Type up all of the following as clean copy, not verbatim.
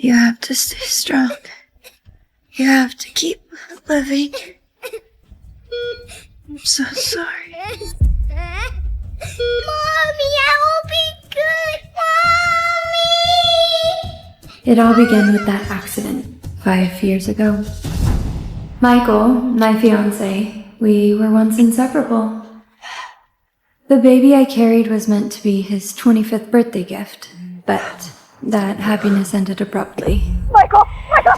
You have to stay strong. You have to keep living. I'm so sorry. Mommy, I will be good. Mommy! It all began with that accident 5 years ago. Michael, my fiancé, we were once inseparable. The baby I carried was meant to be his 25th birthday gift, but that happiness ended abruptly. Michael,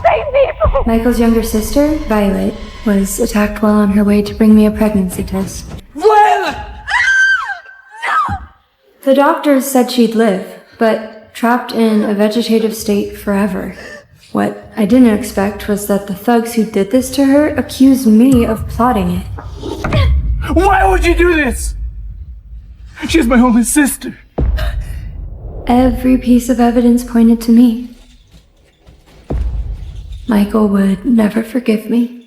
save me! Michael's younger sister, Violet, was attacked while on her way to bring me a pregnancy test. Violet! The doctors said she'd live, but trapped in a vegetative state forever. What I didn't expect was that the thugs who did this to her accused me of plotting it. Why would you do this? She's my only sister. Every piece of evidence pointed to me. Michael would never forgive me.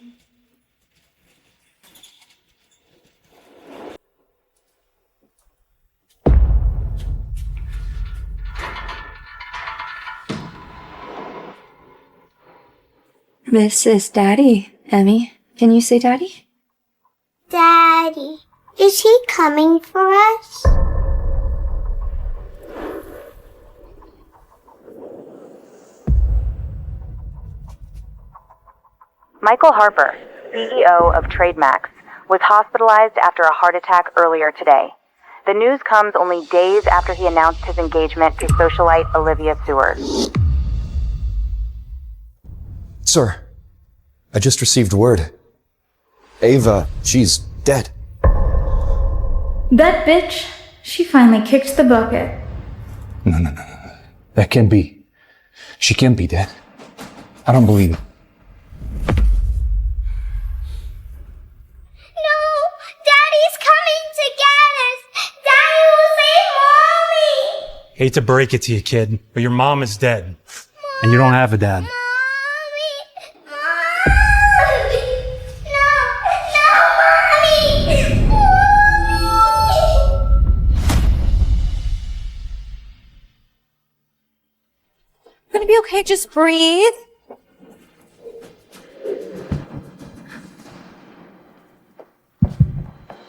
This is Daddy, Emmy. Can you say Daddy? Daddy, is he coming for us? Michael Harper, CEO of Trademax, was hospitalized after a heart attack earlier today. The news comes only days after he announced his engagement to socialite Olivia Seward. Sir, I just received word. Ava, she's dead. That bitch, she finally kicked the bucket. No. That can't be. She can't be dead. I don't believe it. No, Daddy's coming to get us. Daddy will save Mommy. Hate to break it to you, kid, but your mom is dead. And you don't have a dad. Gonna be okay, just breathe.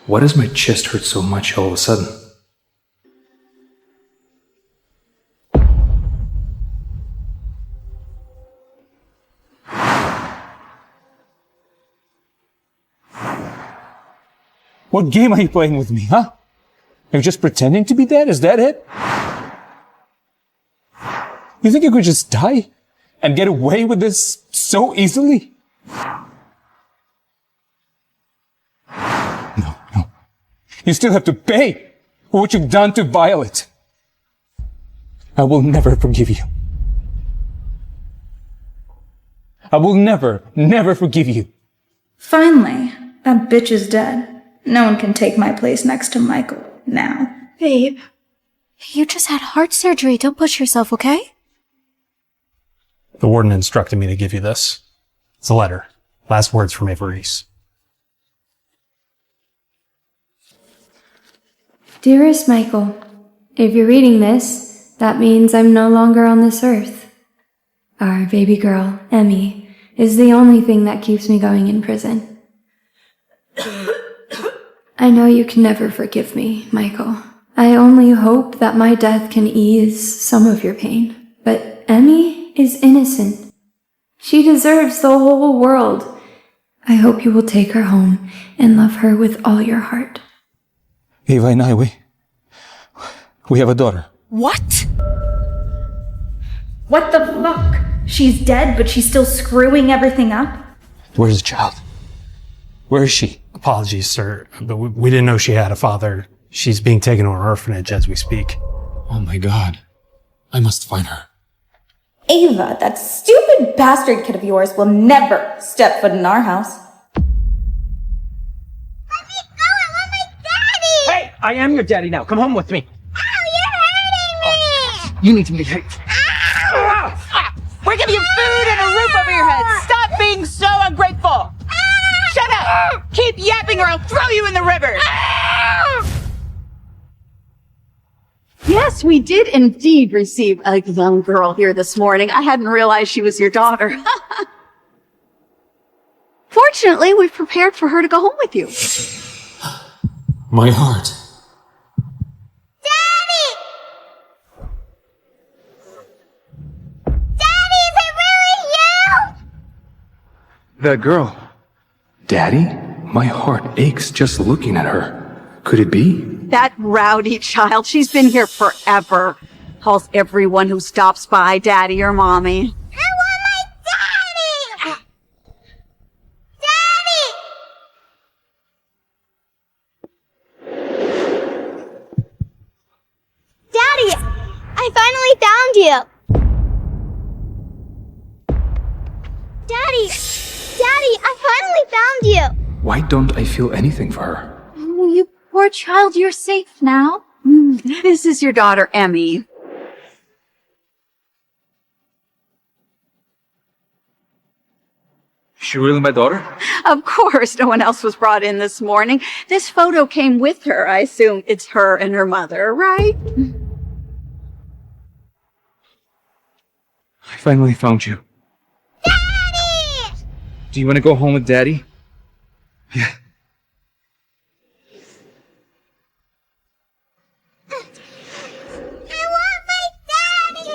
Why does my chest hurt so much all of a sudden? What game are you playing with me, huh? Are you just pretending to be dead? Is that it? You think you could just die and get away with this so easily? No. You still have to pay for what you've done to Violet. I will never forgive you. I will never forgive you. Finally, that bitch is dead. No one can take my place next to Michael now. Babe, you just had heart surgery. Don't push yourself, okay? The warden instructed me to give you this. It's a letter. Last words from Avery's. Dearest Michael, if you're reading this, that means I'm no longer on this earth. Our baby girl, Emmy, is the only thing that keeps me going in prison. I know you can never forgive me, Michael. I only hope that my death can ease some of your pain. But Emmy is innocent. She deserves the whole world. I hope you will take her home and love her with all your heart. Ava and I, we have a daughter. What? What the fuck? She's dead, but she's still screwing everything up? Where's the child? Where is she? Apologies, sir, but we didn't know she had a father. She's being taken to an orphanage as we speak. Oh my god. I must find her. Ava, that stupid bastard kid of yours will never step foot in our house. Let me go, I want my daddy. Hey, I am your daddy now. Come home with me. Ow, you're hurting me. You need to be... We're giving you food and a roof over your head. Stop being so ungrateful. Shut up. Keep yapping or I'll throw you in the river. Yeah, Yes, we did indeed receive a young girl here this morning. I hadn't realized she was your daughter. Fortunately, we've prepared for her to go home with you. My heart. Daddy! Daddy, is it really you? That girl. Daddy? My heart aches just looking at her. Could it be? That rowdy child, she's been here forever. Calls everyone who stops by daddy or mommy. I want my daddy! Daddy! Daddy, I finally found you! Daddy! Daddy, I finally found you! Why don't I feel anything for her? Oh, you poor child, you're safe now. This is your daughter, Emmy. Is she really my daughter? Of course, no one else was brought in this morning. This photo came with her. I assume it's her and her mother, right? I finally found you. Daddy! Do you want to go home with Daddy? Yeah. I want my daddy!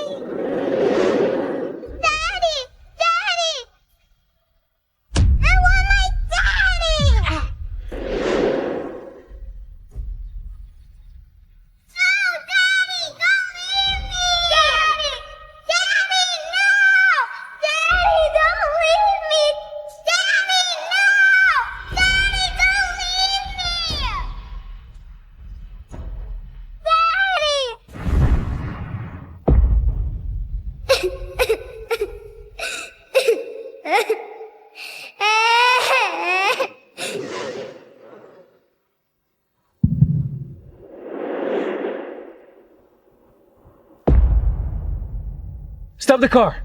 Daddy! Daddy! I want my daddy! No, Daddy! Don't leave me! Daddy! Daddy, no! Daddy, don't leave me! Daddy, no! Daddy, don't leave me! Stop the car!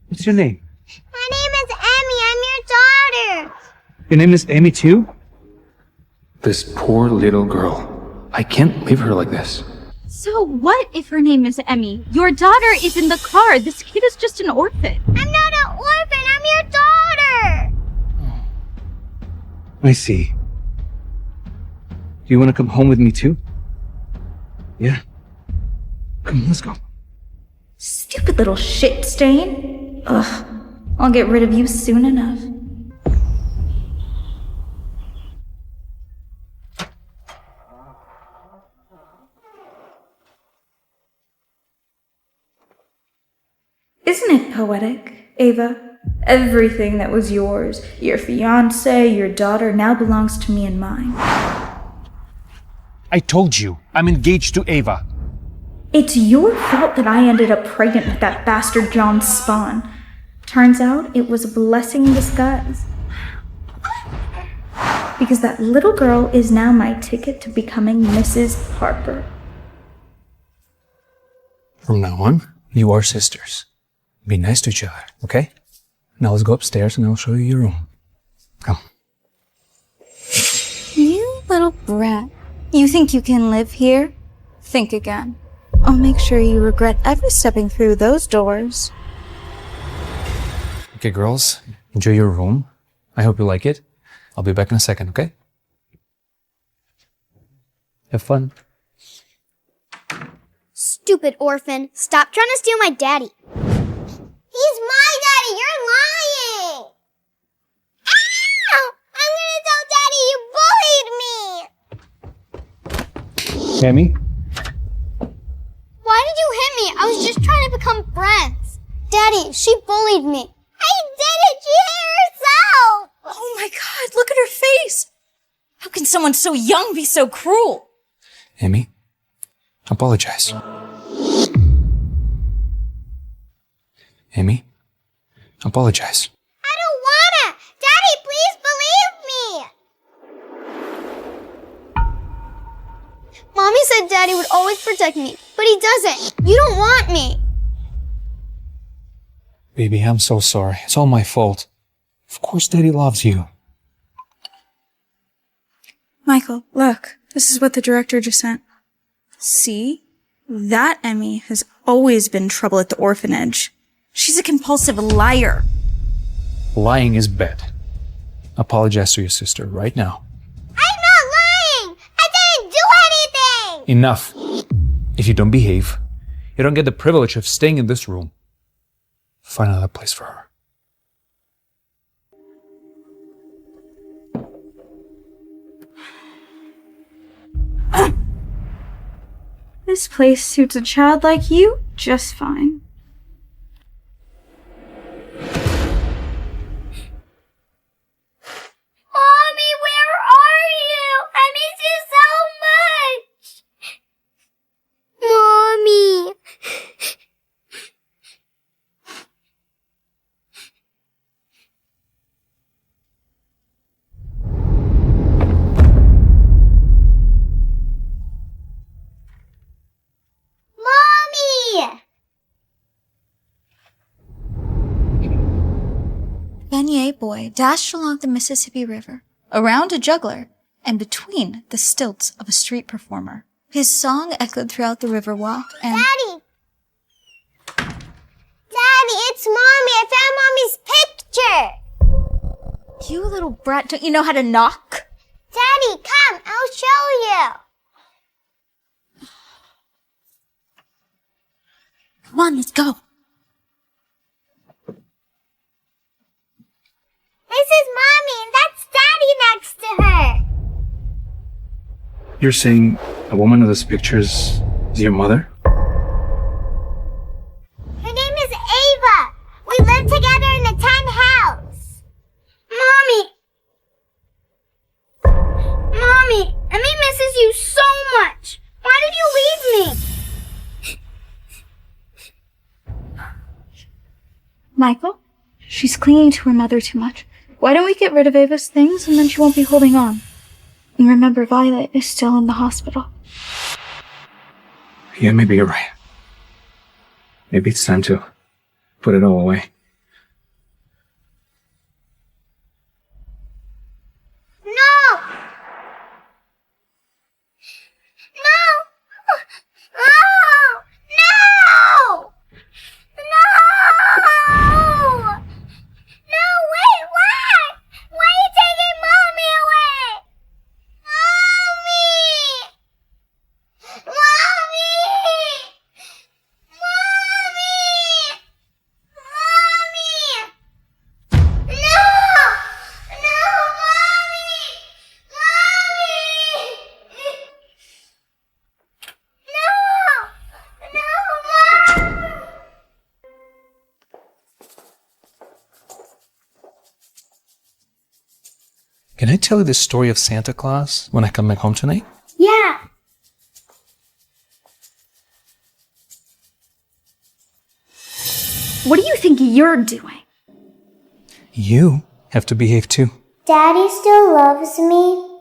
What's your name? My name is Emmy. I'm your daughter. Your name is Amy too? This poor little girl. I can't leave her like this. So what if her name is Emmy? Your daughter is in the car. This kid is just an orphan. I'm not an orphan. I'm your daughter. I see. Do you want to come home with me too? Yeah? Come on, let's go. Stupid little shit stain. Ugh. I'll get rid of you soon enough. Isn't it poetic, Ava? Everything that was yours, your fiancé, your daughter, now belongs to me and mine. I told you, I'm engaged to Ava. It's your fault that I ended up pregnant with that bastard John Spawn. Turns out it was a blessing in disguise. Because that little girl is now my ticket to becoming Mrs. Harper. From now on, you are sisters. Be nice to each other, okay? Now let's go upstairs and I'll show you your room. Come. You little brat. You think you can live here? Think again. I'll make sure you regret ever stepping through those doors. Okay, girls, enjoy your room. I hope you like it. I'll be back in a second, okay? Have fun. Stupid orphan. Stop trying to steal my daddy. He's my daddy. You're lying. Ow! I'm gonna tell daddy you bullied me. Amy? Why did you hit me? I was just trying to become friends. Daddy, she bullied me. I did it. She hit herself. Oh my god, look at her face! How can someone so young be so cruel? Amy, apologize. Amy, apologize. I don't wanna. Daddy, please believe me. Mommy said Daddy would always protect me, but he doesn't. You don't want me. Baby, I'm so sorry. It's all my fault. Of course Daddy loves you. Michael, look. This is what the director just sent. See? That Emmy has always been trouble at the orphanage. She's a compulsive liar. Lying is bad. Apologize to your sister right now. I'm not lying! I didn't do anything! Enough. If you don't behave, you don't get the privilege of staying in this room. Find another place for her. This place suits a child like you just fine. Mommy, where are you? I miss you so much! Mommy! Mommy! Beignet boy dashed along the Mississippi River, around a juggler, and between the stilts of a street performer. His song echoed throughout the river walk and— Daddy! Daddy, it's Mommy! I found Mommy's picture! You little brat, don't you know how to knock? Daddy, come! I'll show you! Come on, let's go. This is Mommy, and that's Daddy next to her! You're saying a woman of those pictures is your mother? Her name is Ava! We live together in the 10 house! Mommy! Mommy, Emmy misses you so much! Why did you leave me? Michael, she's clinging to her mother too much. Why don't we get rid of Ava's things and then she won't be holding on? And remember, Violet is still in the hospital. Yeah, maybe you're right. Maybe it's time to put it all away. No! No! No! No! No! No, wait, why? Why are you taking Mommy away? Mommy! Mommy! Mommy! Mommy! No! No, Mommy! Mommy! No! No, Mommy! Can I tell you the story of Santa Claus when I come back home tonight? Yeah. What do you think you're doing? You have to behave too. Daddy still loves me.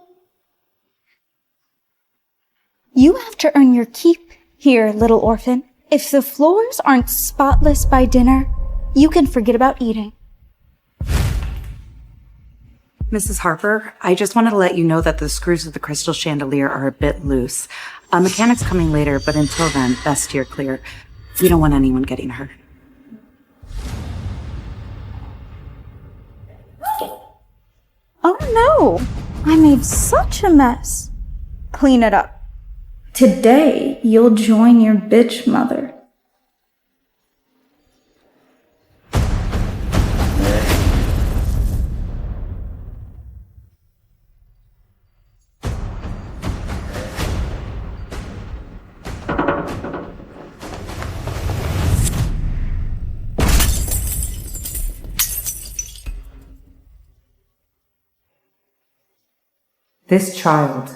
You have to earn your keep here, little orphan. If the floors aren't spotless by dinner, you can forget about eating. Mrs. Harper, I just wanted to let you know that the screws of the crystal chandelier are a bit loose. A mechanic's coming later, but until then, best steer clear. We don't want anyone getting hurt. Oh no! I made such a mess. Clean it up. Today, you'll join your bitch mother. This child.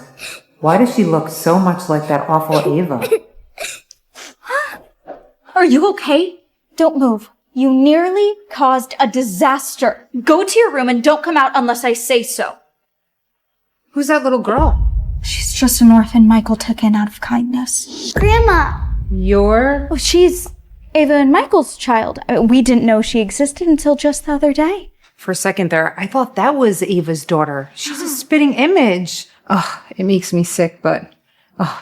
Why does she look so much like that awful Ava? Are you okay? Don't move. You nearly caused a disaster. Go to your room and don't come out unless I say so. Who's that little girl? She's just an orphan Michael took in out of kindness. Grandma! Oh, she's Ava and Michael's child. We didn't know she existed until just the other day. For a second there, I thought that was Ava's daughter. She's a spitting image. Oh, it makes me sick, but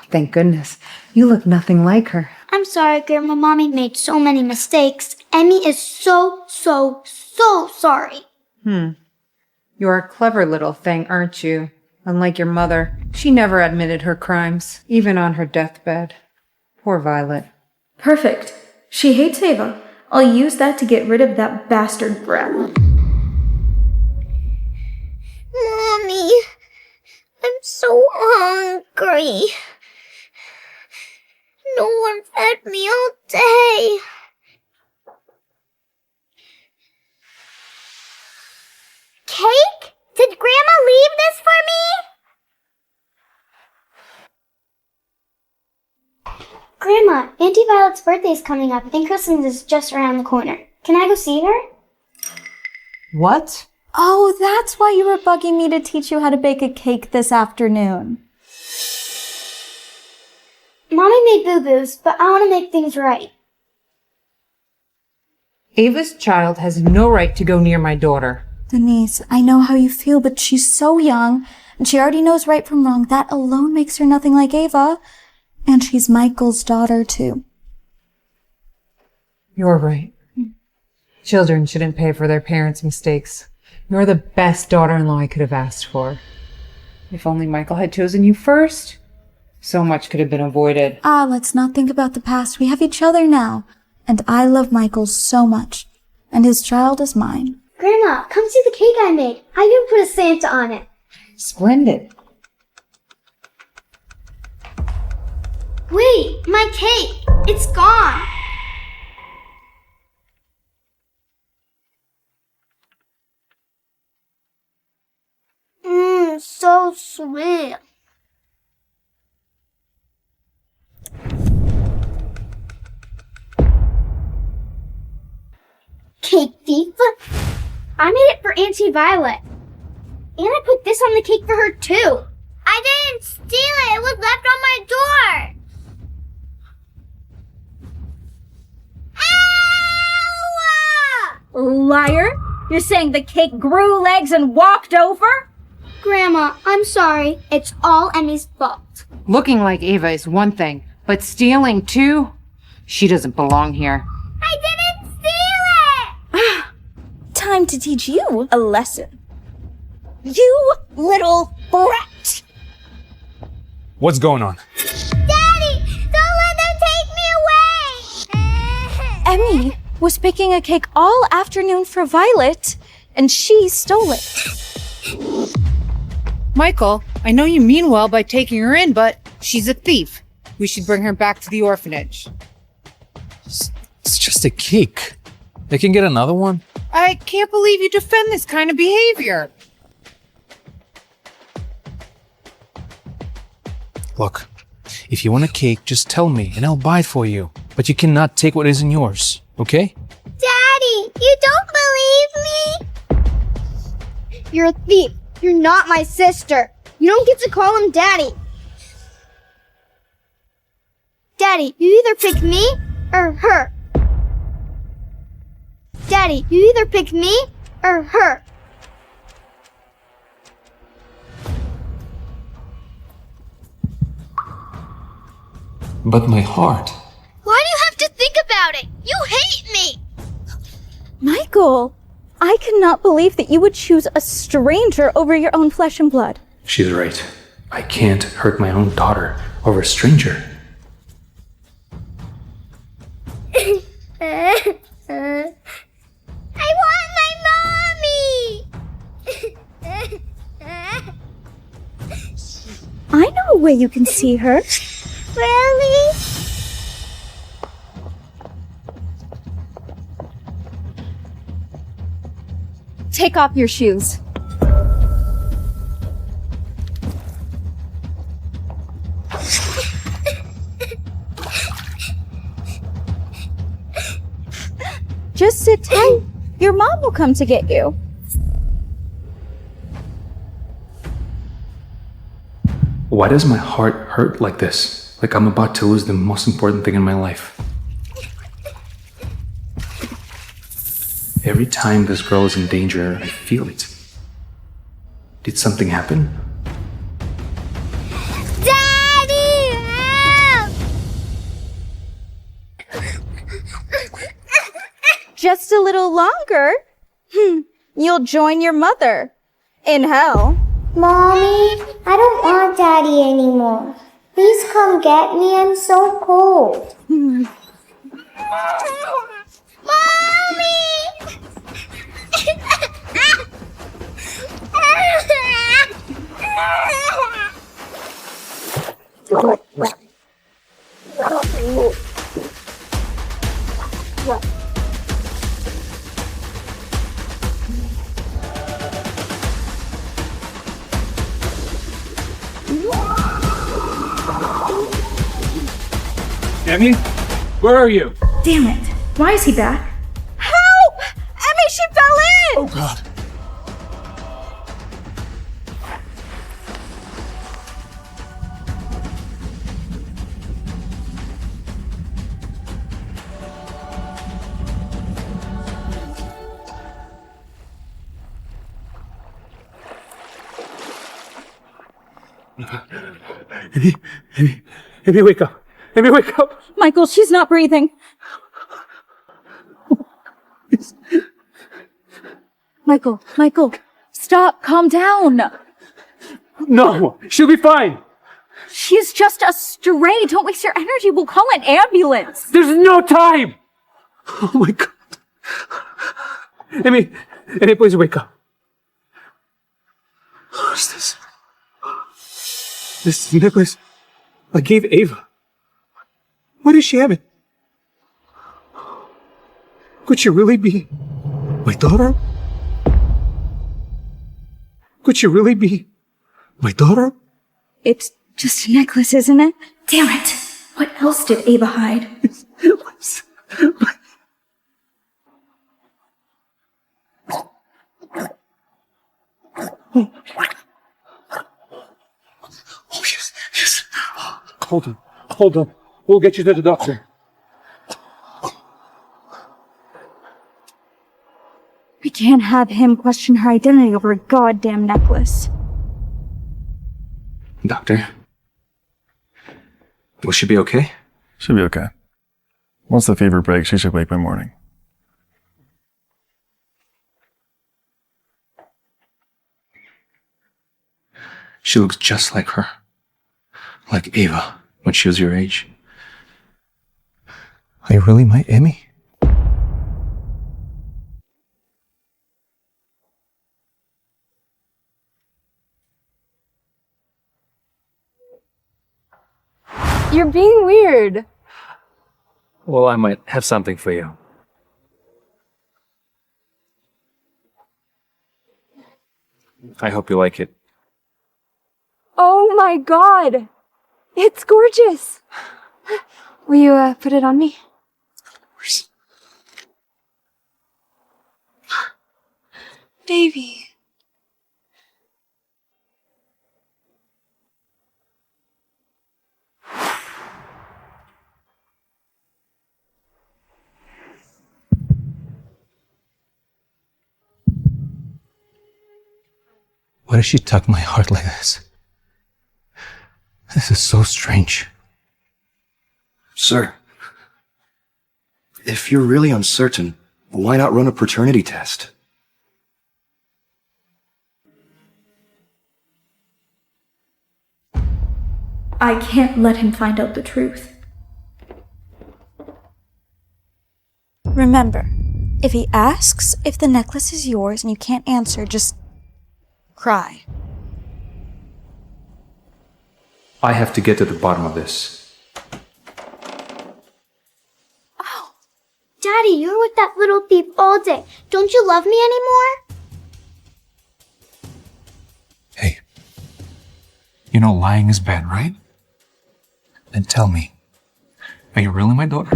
thank goodness. You look nothing like her. I'm sorry, Grandma. Mommy made so many mistakes. Emmy is so sorry. You're a clever little thing, aren't you? Unlike your mother, she never admitted her crimes, even on her deathbed. Poor Violet. Perfect. She hates Ava. I'll use that to get rid of that bastard brat. Mommy, I'm so hungry. No one fed me all day. Cake? Did Grandma leave this for me? Grandma, Auntie Violet's birthday is coming up and Christmas is just around the corner. Can I go see her? What? Oh, that's why you were bugging me to teach you how to bake a cake this afternoon. Mommy made boo-boos, but I want to make things right. Ava's child has no right to go near my daughter. Denise, I know how you feel, but she's so young, and she already knows right from wrong. That alone makes her nothing like Ava. And she's Michael's daughter, too. You're right. Children shouldn't pay for their parents' mistakes. You're the best daughter-in-law I could have asked for. If only Michael had chosen you first, so much could have been avoided. Let's not think about the past. We have each other now. And I love Michael so much. And his child is mine. Grandma, come see the cake I made. I even put a Santa on it. Splendid. Wait, my cake! It's gone! So sweet. Cake thief? I made it for Auntie Violet. And I put this on the cake for her too. I didn't steal it. It was left on my door. Ow! Liar! You're saying the cake grew legs and walked over? Grandma, I'm sorry. It's all Emmy's fault. Looking like Ava is one thing, but stealing too? She doesn't belong here. I didn't steal it! Time to teach you a lesson. You little brat! What's going on? Daddy! Don't let them take me away! Emmy was baking a cake all afternoon for Violet, and she stole it. Michael, I know you mean well by taking her in, but she's a thief. We should bring her back to the orphanage. It's just a cake. They can get another one? I can't believe you defend this kind of behavior. Look, if you want a cake, just tell me and I'll buy it for you. But you cannot take what isn't yours, okay? Daddy, you don't believe me? You're a thief. You're not my sister. You don't get to call him Daddy. Daddy, you either pick me or her. Daddy, you either pick me or her. But my heart. Why do you have to think about it? You hate me! Michael, I cannot believe that you would choose a stranger over your own flesh and blood. She's right. I can't hurt my own daughter over a stranger. I want my mommy! I know a way you can see her. Really? Take off your shoes. Just sit tight. Your mom will come to get you. Why does my heart hurt like this? Like I'm about to lose the most important thing in my life. Every time this girl is in danger, I feel it. Did something happen? Daddy! Help! Just a little longer. You'll join your mother in hell. Mommy, I don't want Daddy anymore. Please come get me. I'm so cold. Mommy! Emmy, where are you? Damn it. Why is he back? Help! Emmy, she fell in! Oh God. Emmy, wake up. Emmy, wake up. Michael, she's not breathing. Michael, stop, calm down. No, she'll be fine. She's just a stray. Don't waste your energy. We'll call an ambulance. There's no time. Oh my God. Emmy, please wake up. What's this? This necklace I gave Ava. Why does she have it? Could she really be my daughter? Could she really be my daughter? It's just a necklace, isn't it? Damn it. What else did Ava hide? Oh, yes. Hold on. We'll get you to the doctor. We can't have him question her identity over a goddamn necklace. Doctor? Will she be okay? She'll be okay. Once the fever breaks, she should wake by morning. She looks just like her. Like Ava, when she was your age. Are you really my Emmy? You're being weird. Well, I might have something for you. I hope you like it. Oh my god! It's gorgeous! Will you put it on me? Baby. Why does she tug my heart like this? This is so strange. Sir, if you're really uncertain, why not run a paternity test? I can't let him find out the truth. Remember, if he asks if the necklace is yours and you can't answer, just cry. I have to get to the bottom of this. Daddy, you're with that little thief all day. Don't you love me anymore? Hey, you know lying is bad, right? Then tell me, are you really my daughter?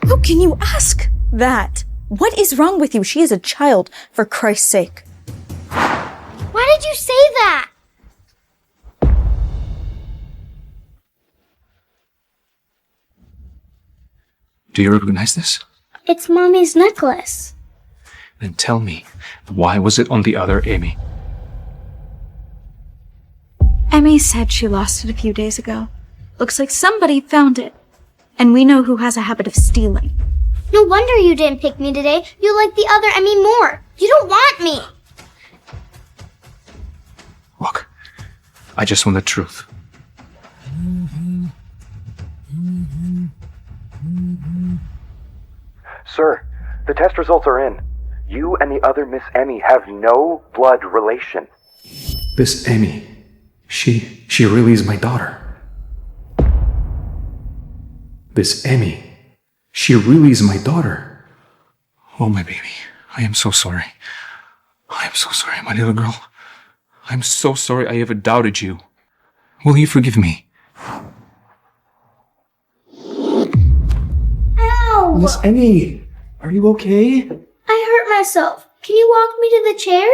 How can you ask that? What is wrong with you? She is a child, for Christ's sake. Why did you say that? Do you recognize this? It's Mommy's necklace. Then tell me, why was it on the other Amy? Emmy said she lost it a few days ago. Looks like somebody found it. And we know who has a habit of stealing. No wonder you didn't pick me today. You like the other Emmy more. You don't want me. Look, I just want the truth. Sir, the test results are in. You and the other Miss Emmy have no blood relation. This Amy, she really is my daughter. This Amy, she really is my daughter. Oh, my baby, I am so sorry. I am so sorry, my little girl. I'm so sorry I ever doubted you. Will you forgive me? Ow! Miss Emmy, are you okay? I hurt myself. Can you walk me to the chair?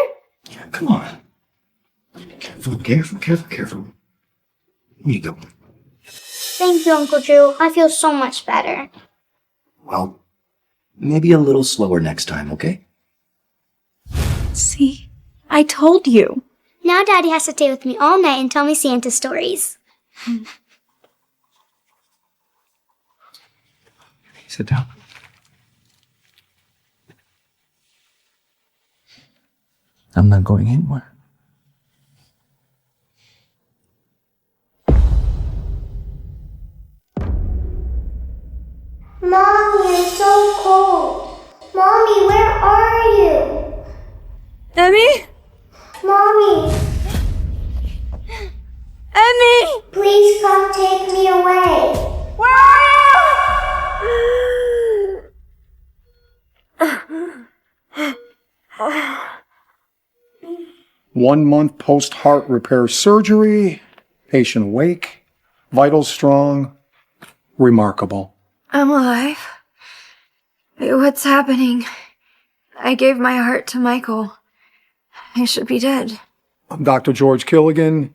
Yeah, come on. Careful. Here you go. Thank you, Uncle Drew. I feel so much better. Well, maybe a little slower next time, okay? See? I told you. Now Daddy has to stay with me all night and tell me Santa stories. Sit down. I'm not going anywhere. Mommy, I'm so cold. Mommy, where are you? Emmy? Mommy. Emmy! Please come take me away. Where are you? 1 month post-heart repair surgery, patient awake, vitals strong, remarkable. I'm alive. What's happening? I gave my heart to Michael. I should be dead. Dr. George Killigan,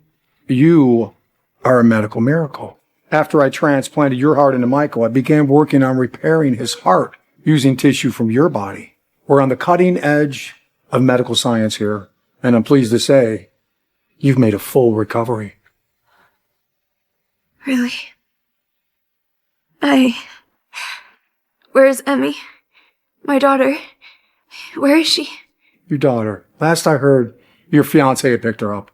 you are a medical miracle. After I transplanted your heart into Michael, I began working on repairing his heart using tissue from your body. We're on the cutting edge of medical science here, and I'm pleased to say you've made a full recovery. Really? Where's Emmy? My daughter. Where is she? Your daughter. Last I heard, your fiancé had picked her up.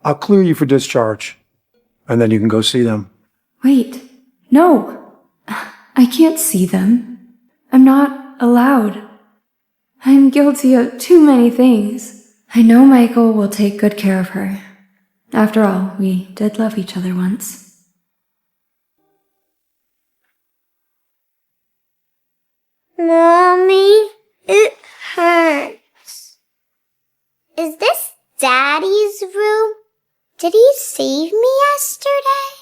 I'll clear you for discharge, and then you can go see them. Wait. No. I can't see them. I'm not allowed. I'm guilty of too many things. I know Michael will take good care of her. After all, we did love each other once. Mommy, it hurts. Is this Daddy's room? Did he save me yesterday?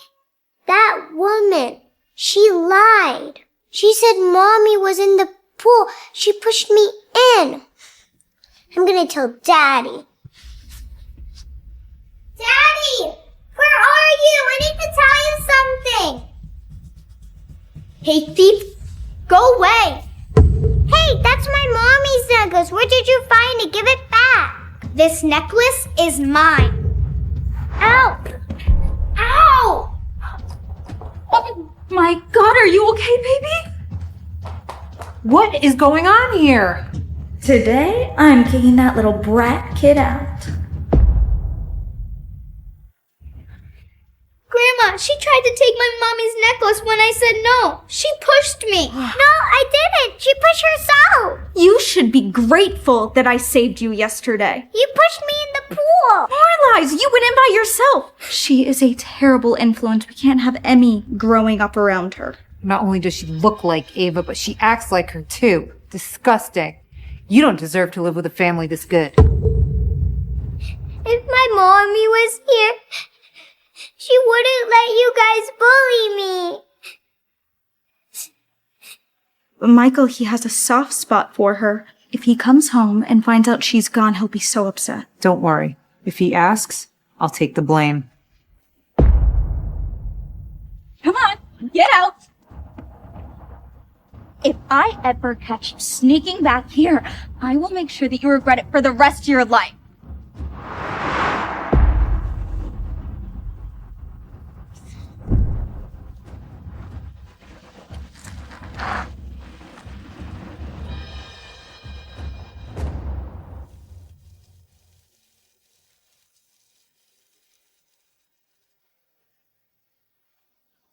That woman, she lied. She said Mommy was in the pool. She pushed me in. I'm gonna tell Daddy. Daddy, where are you? I need to tell you something. Hey, thief, go away. Hey, that's my mommy's necklace. Where did you find it? Give it back. This necklace is mine. Ow! Ow! Oh my God, are you okay, baby? What is going on here? Today, I'm kicking that little brat kid out. Grandma, she tried to take my mommy's necklace when I said no. She pushed me. No, I didn't. She pushed herself. You should be grateful that I saved you yesterday. You pushed me in the pool. More lies! You went in by yourself! She is a terrible influence. We can't have Emmy growing up around her. Not only does she look like Ava, but she acts like her too. Disgusting. You don't deserve to live with a family this good. If my mommy was here, she wouldn't let you guys bully me. Michael, he has a soft spot for her. If he comes home and finds out she's gone, he'll be so upset. Don't worry. If he asks, I'll take the blame. Come on, get out. If I ever catch you sneaking back here, I will make sure that you regret it for the rest of your life.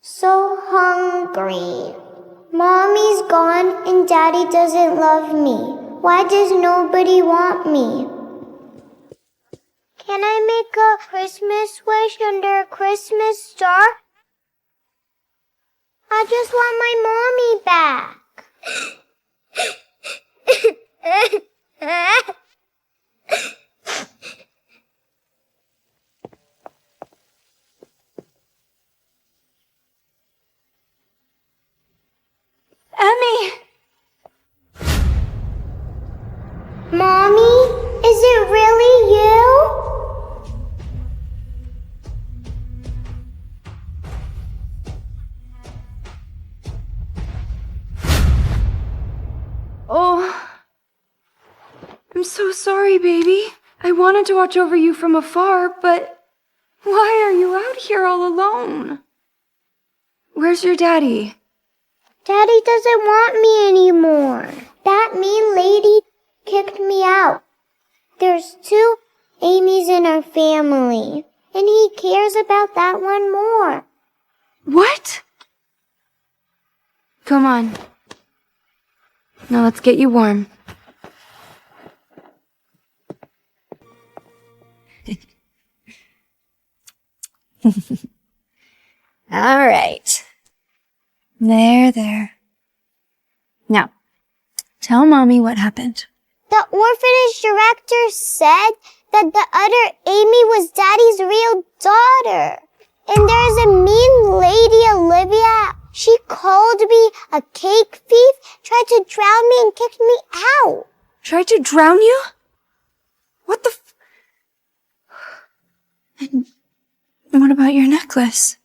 So hungry. Mommy's gone and Daddy doesn't love me. Why does nobody want me? Can I make a Christmas wish under a Christmas star? I just want my mommy back. Emmy! Mommy, is it really you? Oh, I'm so sorry, baby. I wanted to watch over you from afar, but why are you out here all alone? Where's your daddy? Daddy doesn't want me anymore. That mean lady kicked me out. There's 2 Amy's in our family, and he cares about that one more. What? Come on. Now let's get you warm. All right. There. Now, tell Mommy what happened. The orphanage director said that the other Amy was Daddy's real daughter. And there's a mean lady, Olivia. She called me a cake thief, tried to drown me and kicked me out. Tried to drown you? What the And what about your necklace?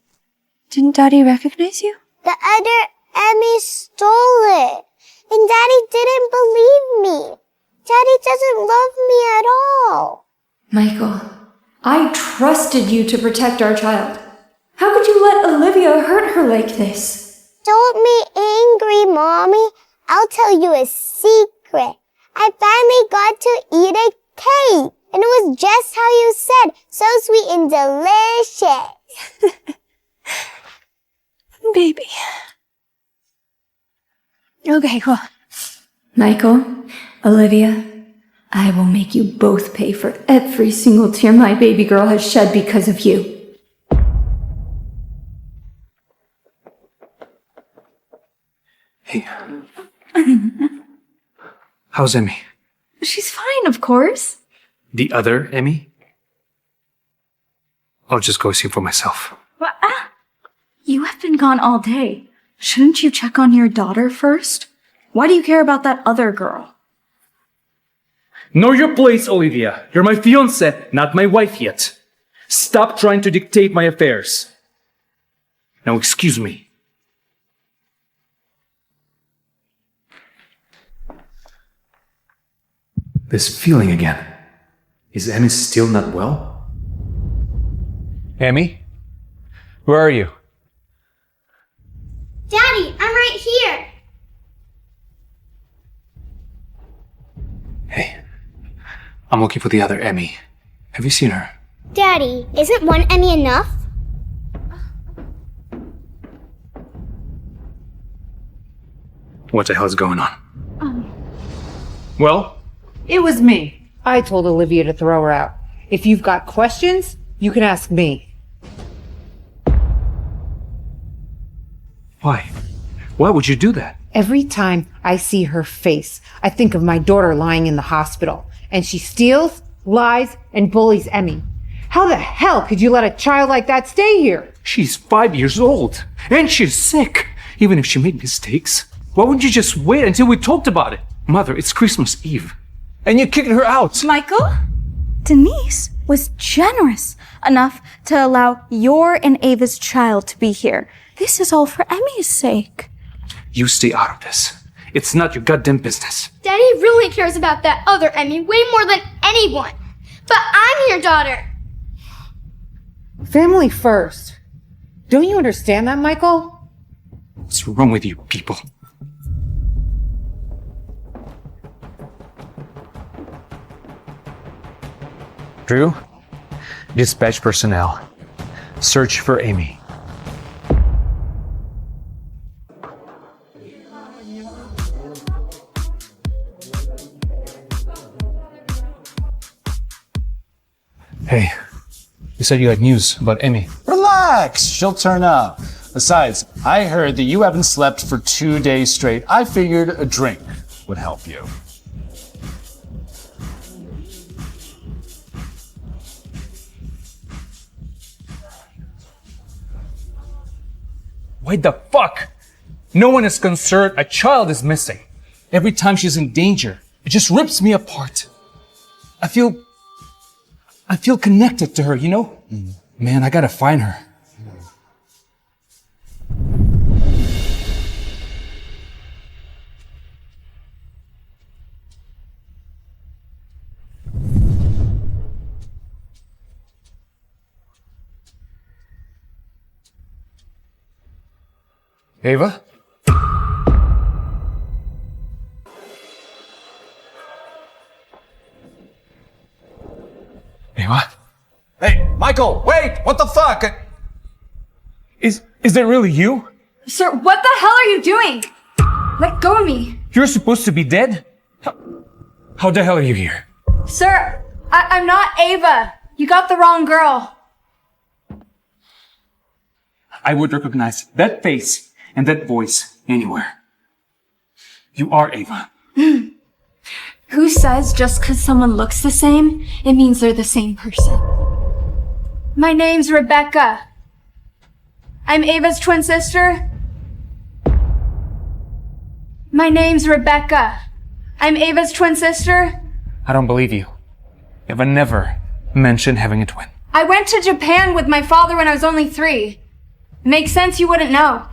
Didn't Daddy recognize you? The other Emmy stole it. And Daddy didn't believe me. Daddy doesn't love me at all. Michael, I trusted you to protect our child. How could you let Olivia hurt her like this? Don't be angry, Mommy. I'll tell you a secret. I finally got to eat a cake. And it was just how you said. So sweet and delicious. Baby. Okay, cool. Michael, Olivia, I will make you both pay for every single tear my baby girl has shed because of you. Hey. How's Emmy? She's fine, of course. The other Emmy? I'll just go see for myself. But, you have been gone all day. Shouldn't you check on your daughter first? Why do you care about that other girl? Know your place, Olivia. You're my fiancée, not my wife yet. Stop trying to dictate my affairs. Now excuse me. This feeling again. Is Emmy still not well? Emmy? Where are you? Daddy, I'm right here. Hey. I'm looking for the other Emmy. Have you seen her? Daddy, isn't one Emmy enough? What the hell is going on? Well? It was me. I told Olivia to throw her out. If you've got questions, you can ask me. Why? Why would you do that? Every time I see her face, I think of my daughter lying in the hospital, and she steals, lies, and bullies Emmy. How the hell could you let a child like that stay here? She's 5 years old, and she's sick. Even if she made mistakes, why wouldn't you just wait until we talked about it? Mother, it's Christmas Eve. And you kicked her out. Michael? Denise was generous enough to allow your and Ava's child to be here. This is all for Emmy's sake. You stay out of this. It's not your goddamn business. Daddy really cares about that other Emmy way more than anyone. But I'm your daughter. Family first. Don't you understand that, Michael? What's wrong with you people? Drew, dispatch personnel. Search for Amy. Hey, you said you had news about Amy. Relax, she'll turn up. Besides, I heard that you haven't slept for 2 days straight. I figured a drink would help you. Why the fuck? No one is concerned a child is missing. Every time she's in danger, it just rips me apart. I feel connected to her, you know? Man, I gotta find her. Ava? Ava? Hey, Michael, wait! What the fuck? Is that really you? Sir, what the hell are you doing? Let go of me. You're supposed to be dead? How the hell are you here? Sir, I'm not Ava. You got the wrong girl. I would recognize that face and that voice anywhere. You are Ava. Who says just because someone looks the same, it means they're the same person? My name's Rebecca. I'm Ava's twin sister. My name's Rebecca. I'm Ava's twin sister. I don't believe you. Ava never mentioned having a twin. I went to Japan with my father when I was only 3. Makes sense you wouldn't know.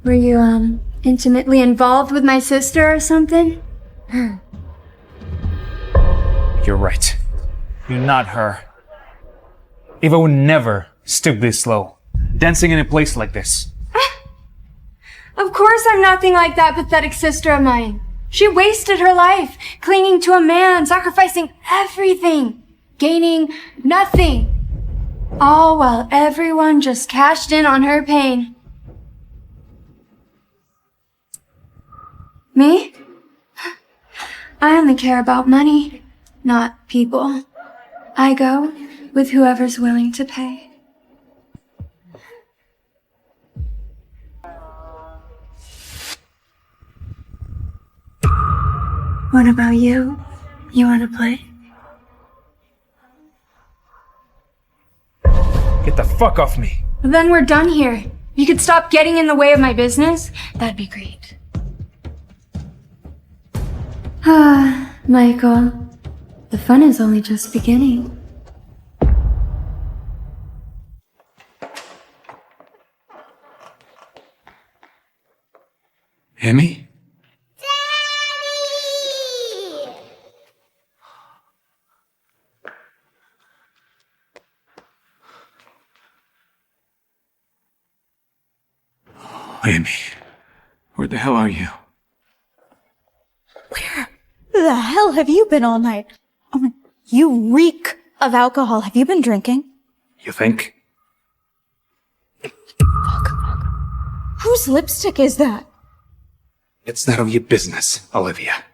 Were you, intimately involved with my sister or something? You're right. You're not her. Ava would never stoop this low, dancing in a place like this. Of course I'm nothing like that pathetic sister of mine. She wasted her life, clinging to a man, sacrificing everything, gaining nothing. All while everyone just cashed in on her pain. Me? I only care about money, not people. I go with whoever's willing to pay. What about you? You wanna play? Get the fuck off me. Then we're done here. You could stop getting in the way of my business? That'd be great. Ah, Michael. The fun is only just beginning. Amy? Amy, where the hell are you? Where the hell have you been all night? Oh my, you reek of alcohol. Have you been drinking? You think? Whose lipstick is that? It's none of your business, Olivia.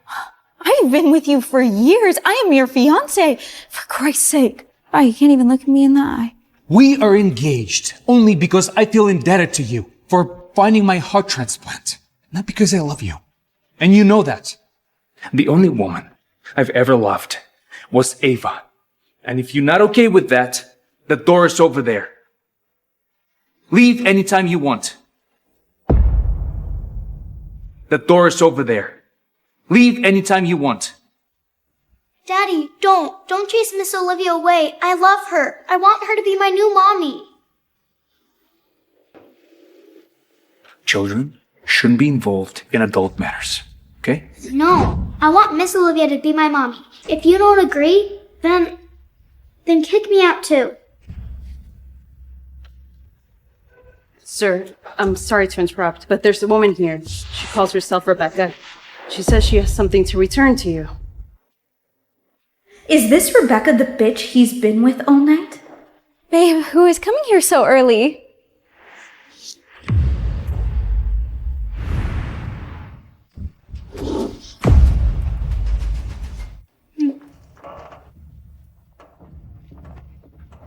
I've been with you for years. I am your fiance. For Christ's sake. Oh, you can't even look at me in the eye. We are engaged only because I feel indebted to you for finding my heart transplant, not because I love you. And you know that. The only woman I've ever loved was Ava. And if you're not okay with that, the door is over there. Leave anytime you want. The door is over there. Leave anytime you want. Daddy, don't chase Miss Olivia away. I love her. I want her to be my new mommy. Children shouldn't be involved in adult matters, okay? No, I want Miss Olivia to be my mommy. If you don't agree, then kick me out too. Sir, I'm sorry to interrupt, but there's a woman here. She calls herself Rebecca. She says she has something to return to you. Is this Rebecca the bitch he's been with all night? Babe, who is coming here so early?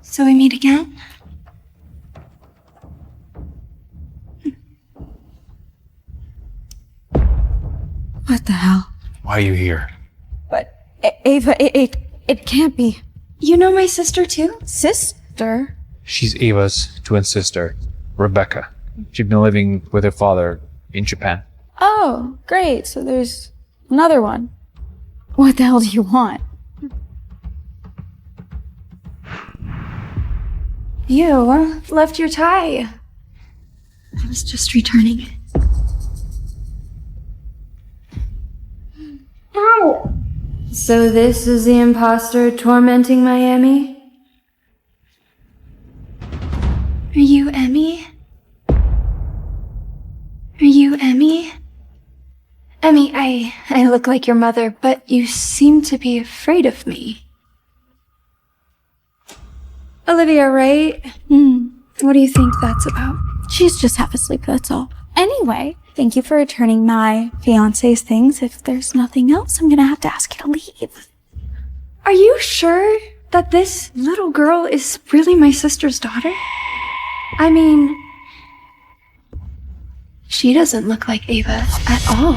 So we meet again? What the hell? Why are you here? But, Ava, it can't be. You know my sister too? Sister? She's Ava's twin sister, Rebecca. She'd been living with her father in Japan. Oh, great. So there's another one. What the hell do you want? You left your tie. I was just returning it. No! So this is the imposter tormenting my Emmy? Are you Emmy? Are you Emmy? Emmy, I look like your mother, but you seem to be afraid of me. Olivia, right? What do you think that's about? She's just half asleep, that's all. Anyway, thank you for returning my fiancé's things. If there's nothing else, I'm gonna have to ask you to leave. Are you sure that this little girl is really my sister's daughter? I mean, she doesn't look like Ava at all.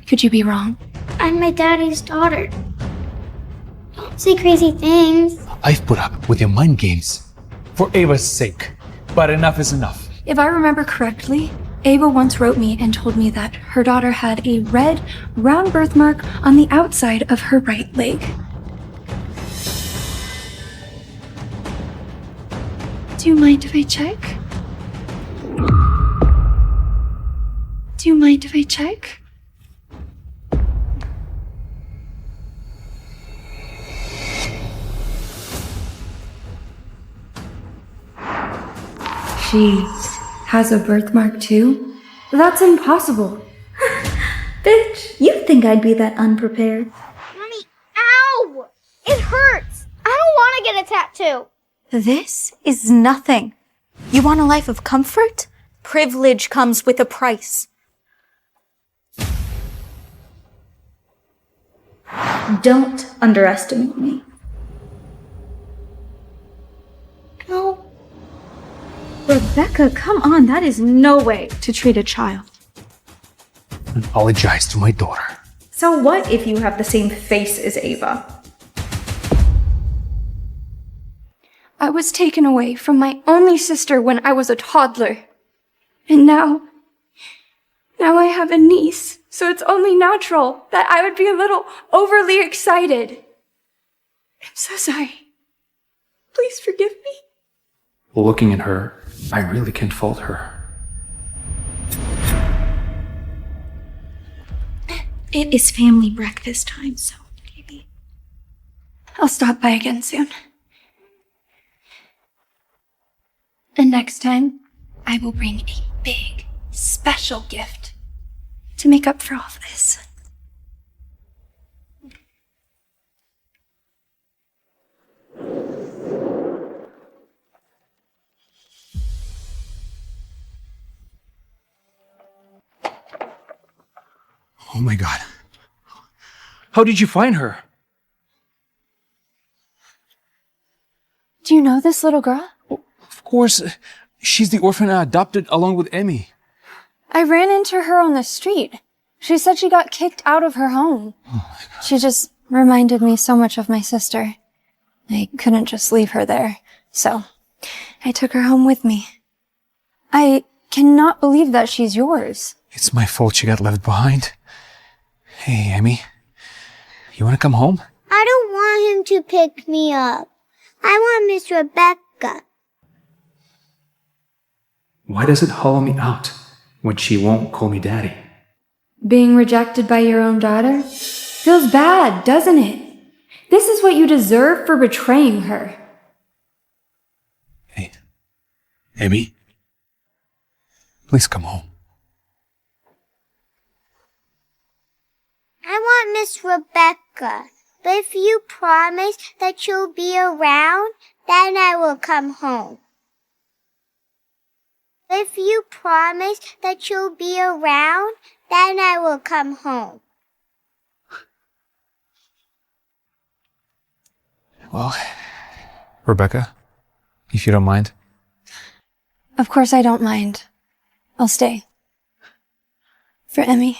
Could you be wrong? I'm my daddy's daughter. Don't say crazy things. I've put up with your mind games for Ava's sake, but enough is enough. If I remember correctly, Ava once wrote me and told me that her daughter had a red, round birthmark on the outside of her right leg. Do you mind if I check? Do you mind if I check? She has a birthmark too? That's impossible. Bitch, you think I'd be that unprepared? Mommy, ow! It hurts! I don't want to get a tattoo. This is nothing. You want a life of comfort? Privilege comes with a price. Don't underestimate me. No. Rebecca, come on, that is no way to treat a child. Apologize to my daughter. So what if you have the same face as Ava? I was taken away from my only sister when I was a toddler. And now I have a niece, so it's only natural that I would be a little overly excited. I'm so sorry. Please forgive me. Looking at her, I really can't fault her. It is family breakfast time, so maybe I'll stop by again soon. And next time, I will bring a big, special gift to make up for all of this. Oh my God. How did you find her? Do you know this little girl? Of course, she's the orphan I adopted along with Emmy. I ran into her on the street. She said she got kicked out of her home. She just reminded me so much of my sister. I couldn't just leave her there, so I took her home with me. I cannot believe that she's yours. It's my fault she got left behind. Hey, Emmy. You want to come home? I don't want him to pick me up. I want Miss Rebecca. Why does it hollow me out when she won't call me daddy? Being rejected by your own daughter? Feels bad, doesn't it? This is what you deserve for betraying her. Hey, Emmy, please come home. I want Miss Rebecca, but if you promise that you'll be around, then I will come home. If you promise that you'll be around, then I will come home. Well, Rebecca, if you don't mind. Of course I don't mind. I'll stay. For Emmy.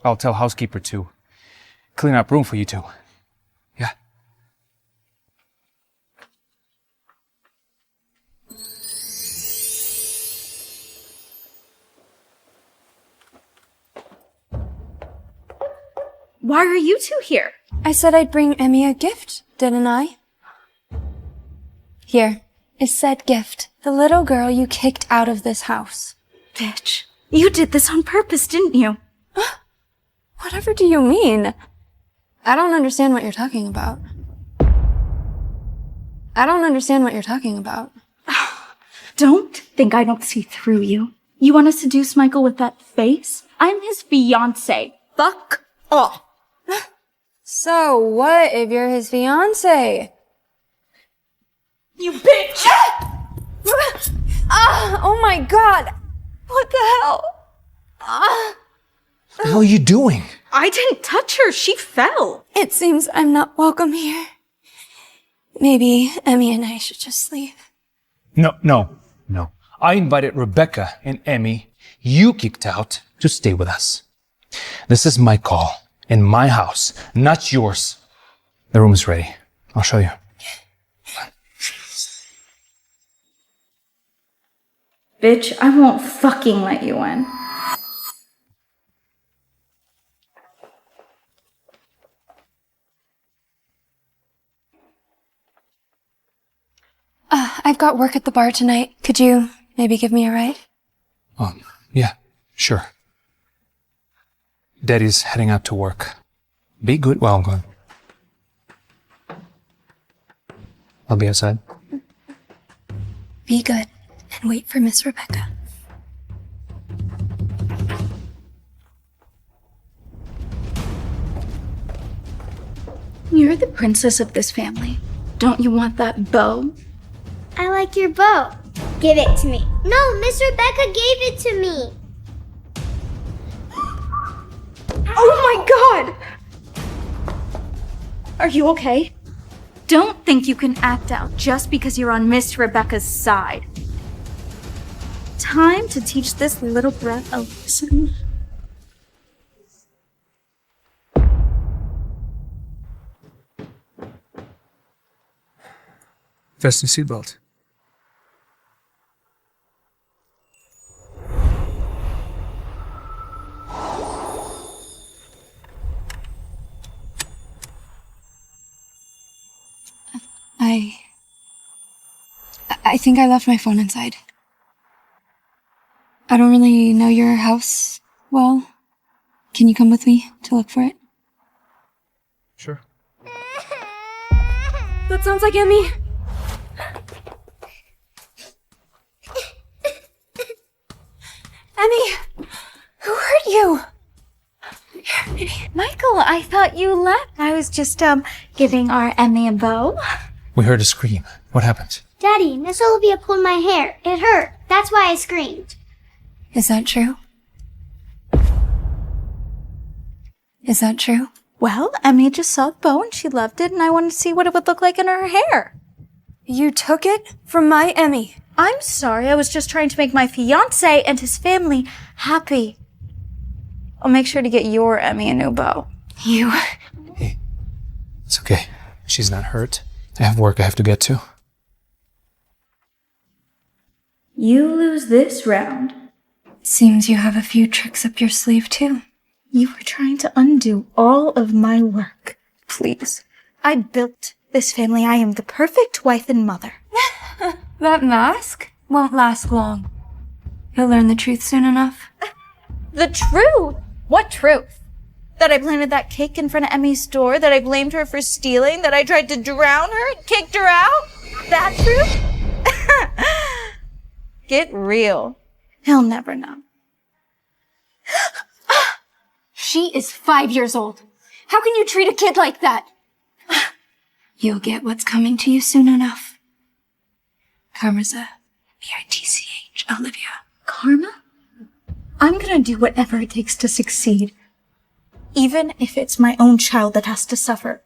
I'll tell housekeeper to clean up room for you two. Yeah. Why are you two here? I said I'd bring Emmy a gift, didn't I? Here is said gift. The little girl you kicked out of this house. Bitch, you did this on purpose, didn't you? Whatever do you mean? I don't understand what you're talking about. I don't understand what you're talking about. Don't think I don't see through you. You want to seduce Michael with that face? I'm his fiancé. Fuck off. So what if you're his fiancé? You bitch! Oh my god! What the hell? What the hell are you doing? I didn't touch her. She fell. It seems I'm not welcome here. Maybe Emmy and I should just leave. No. I invited Rebecca and Emmy, you kicked out, to stay with us. This is my call, in my house, not yours. The room is ready. I'll show you. Bitch, I won't fucking let you in. I've got work at the bar tonight. Could you maybe give me a ride? Yeah, sure. Daddy's heading out to work. Be good while I'm gone. I'll be outside. Be good and wait for Miss Rebecca. You're the princess of this family. Don't you want that bow? I like your bow. Give it to me. No, Miss Rebecca gave it to me. Oh my god! Are you okay? Don't think you can act out just because you're on Miss Rebecca's side. Time to teach this little brat a lesson. Fasten your seatbelt. I think I left my phone inside. I don't really know your house well. Can you come with me to look for it? Sure. That sounds like Emmy. Emmy! Who hurt you? Michael, I thought you left. I was just, giving our Emmy a bow. We heard a scream. What happened? Daddy, Miss Olivia pulled my hair. It hurt. That's why I screamed. Is that true? Is that true? Well, Emmy just saw the bow and she loved it, and I wanted to see what it would look like in her hair. You took it from my Emmy. I'm sorry, I was just trying to make my fiancé and his family happy. I'll make sure to get your Emmy a new bow. You... It's okay. She's not hurt. I have work I have to get to. You lose this round. Seems you have a few tricks up your sleeve, too. You were trying to undo all of my work. Please. I built this family. I am the perfect wife and mother. That mask won't last long. You'll learn the truth soon enough. The truth? What truth? That I planted that cake in front of Emmy's door? That I blamed her for stealing? That I tried to drown her and kicked her out? That truth? Get real. He'll never know. She is 5 years old. How can you treat a kid like that? You'll get what's coming to you soon enough. Karma's a bitch, Olivia. Karma? I'm gonna do whatever it takes to succeed. Even if it's my own child that has to suffer.